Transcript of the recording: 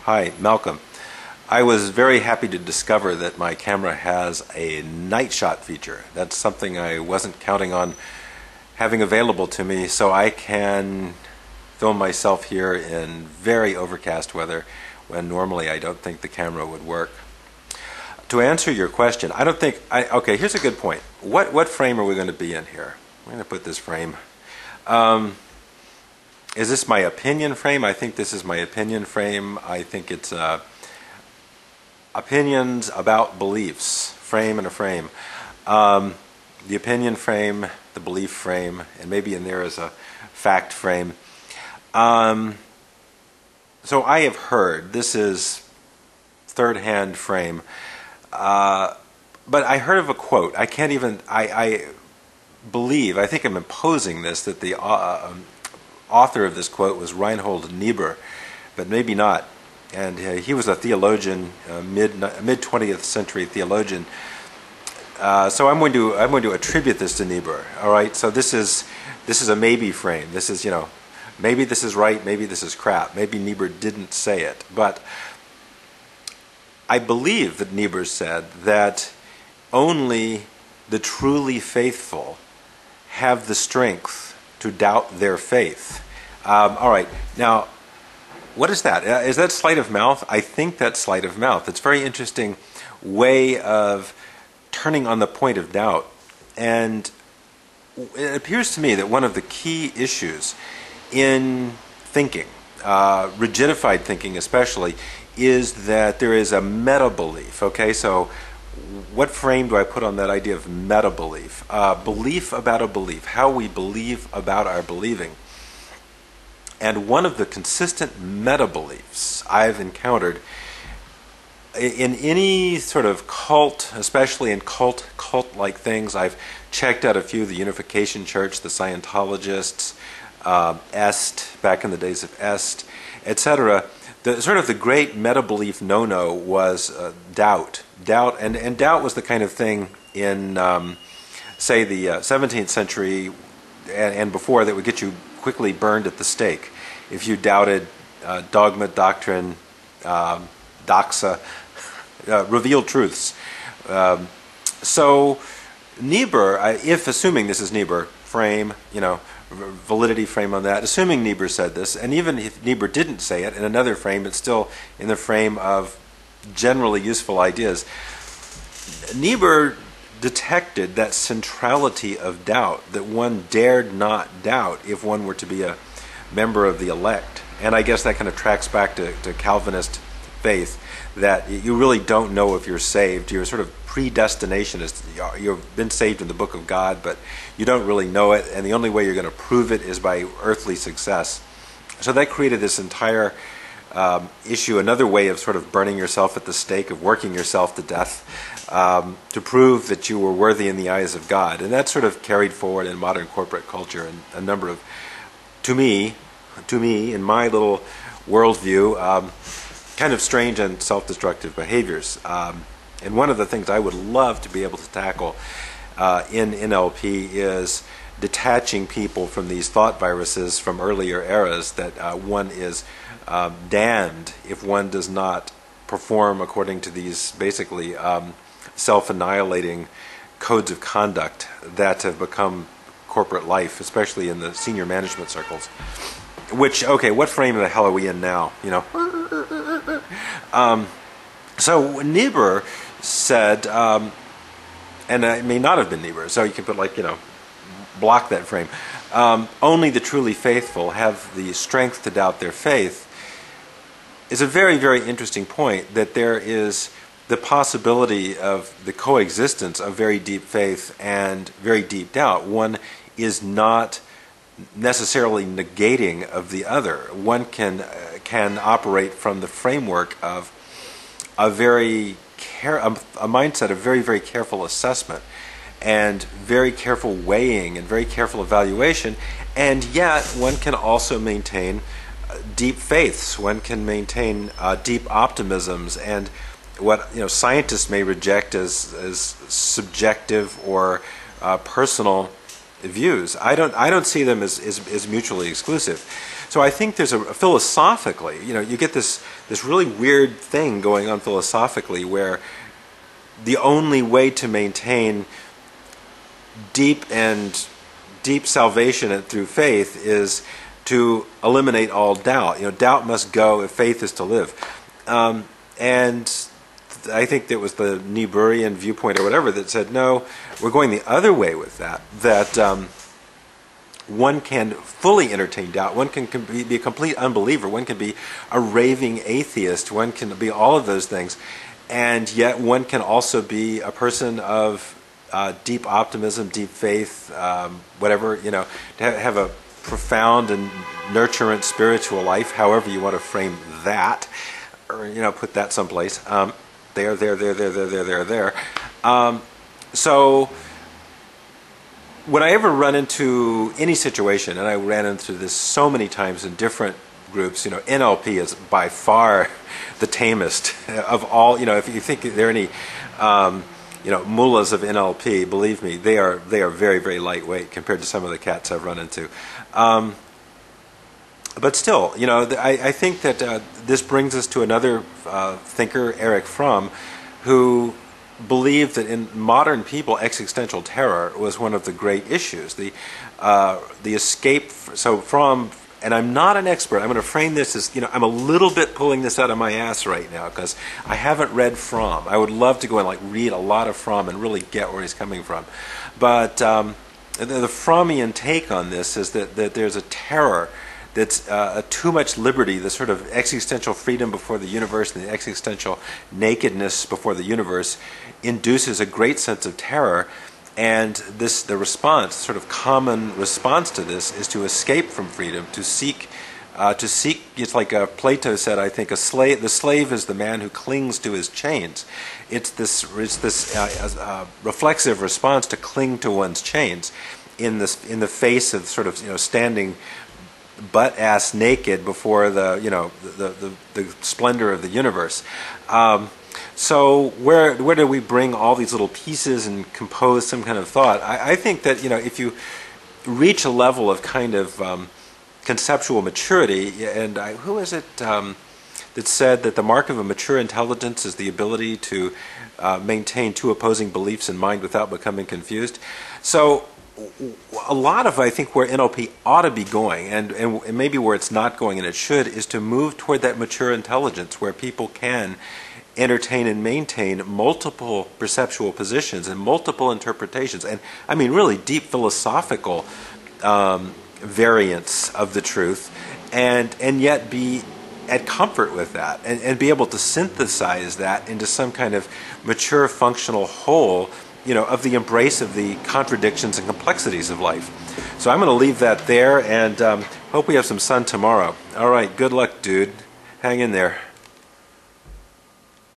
Hi, Malcolm. I was very happy to discover that my camera has a night shot feature. That's something I wasn't counting on having available to me, so I can film myself here in very overcast weather when normally I don't think the camera would work. To answer your question, okay, here's a good point. What frame are we going to be in here? I'm going to put this frame. Is this my opinion frame? I think this is my opinion frame. I think it's opinions about beliefs, frame and a frame. The opinion frame, the belief frame, and maybe in there is a fact frame. So I have heard, this is third-hand frame, but I heard of a quote. I can't even, I think I'm imposing this, that the author of this quote was Reinhold Niebuhr, but maybe not. And he was a theologian, mid 20th century theologian. So I'm going to attribute this to Niebuhr. All right. So this is a maybe frame. This is, maybe this is right, maybe this is crap. Maybe Niebuhr didn't say it, but I believe that Niebuhr said that only the truly faithful have the strength to doubt their faith. All right, now, what is that? Is that sleight of mouth? I think that's sleight of mouth. It's a very interesting way of turning on the point of doubt. And it appears to me that one of the key issues in thinking, rigidified thinking especially, is that there is a meta-belief. Okay, so what frame do I put on that idea of meta-belief? Belief about a belief, how we believe about our believing. And one of the consistent meta-beliefs I've encountered in any sort of cult, especially in cult-like things, I've checked out a few, the Unification Church, the Scientologists, Est, back in the days of Est, etc. The great meta-belief no-no was doubt. And doubt was the kind of thing in, say, the 17th century and before that would get you quickly burned at the stake if you doubted dogma, doctrine, doxa, revealed truths. So Niebuhr, if assuming this is Niebuhr, frame, validity frame on that, assuming Niebuhr said this, and even if Niebuhr didn't say it in another frame, it's still in the frame of generally useful ideas. Niebuhr detected that centrality of doubt, that one dared not doubt if one were to be a member of the elect. And I guess that kind of tracks back to Calvinist faith, that you really don't know if you're saved. Your sort of predestination is you've been saved in the book of God, but you don't really know it, and the only way you're going to prove it is by earthly success. So that created this entire issue, another way of sort of burning yourself at the stake, of working yourself to death, to prove that you were worthy in the eyes of God. And that sort of carried forward in modern corporate culture and a number of, to me, in my little worldview, kind of strange and self-destructive behaviors. And one of the things I would love to be able to tackle in NLP is detaching people from these thought viruses from earlier eras, that one is damned if one does not perform according to these basically self-annihilating codes of conduct that have become corporate life, especially in the senior management circles. Which, okay, what frame of the hell are we in now? So Niebuhr said, and it may not have been Niebuhr, so you can put block that frame. Only the truly faithful have the strength to doubt their faith, is a very, very interesting point, that there is the possibility of the coexistence of very deep faith and very deep doubt. One is not necessarily negating of the other. One can operate from the framework of a mindset of very, very careful assessment and very careful weighing and very careful evaluation, and yet one can also maintain deep faiths. One can maintain deep optimisms and what scientists may reject as subjective or personal views. I don't see them as mutually exclusive. So I think there's philosophically, you get this really weird thing going on philosophically where the only way to maintain deep salvation through faith is to eliminate all doubt. Doubt must go if faith is to live. And I think that was the Niebuhrian viewpoint or whatever that said, no, we're going the other way with that. One can fully entertain doubt. One can be a complete unbeliever. One can be a raving atheist. One can be all of those things. And yet one can also be a person of deep optimism, deep faith, whatever, to have a profound and nurturant spiritual life, however you want to frame that, or, put that someplace. There. So when I ever run into any situation, and I ran into this so many times in different groups, NLP is by far the tamest of all. If you think there are any, mullahs of NLP, believe me, they are very, very lightweight compared to some of the cats I've run into. But still, I think that this brings us to another thinker, Erich Fromm, who believed that in modern people, existential terror was one of the great issues. The escape. So Fromm, and I'm not an expert. I'm going to frame this as, I'm a little bit pulling this out of my ass right now because I haven't read Fromm. I would love to go and read a lot of Fromm and really get where he's coming from. But the Frommian take on this is that there's a terror that's too much liberty, the sort of existential freedom before the universe and the existential nakedness before the universe induces a great sense of terror. And the response, sort of common response to this, is to escape from freedom, to seek. It's like Plato said, I think, the slave is the man who clings to his chains. It's this reflexive response to cling to one's chains in the face of sort of standing butt-ass naked before the splendor of the universe. So where do we bring all these little pieces and compose some kind of thought? I think that if you reach a level of kind of conceptual maturity, and who is it that said that the mark of a mature intelligence is the ability to maintain two opposing beliefs in mind without becoming confused? So a lot of, I think, where NLP ought to be going, and maybe where it's not going and it should, is to move toward that mature intelligence where people can entertain and maintain multiple perceptual positions and multiple interpretations, and I mean really deep philosophical variants of the truth, and yet be at comfort with that, and be able to synthesize that into some kind of mature functional whole, of the embrace of the contradictions and complexities of life. So I'm going to leave that there, and hope we have some sun tomorrow. All right, good luck, dude. Hang in there.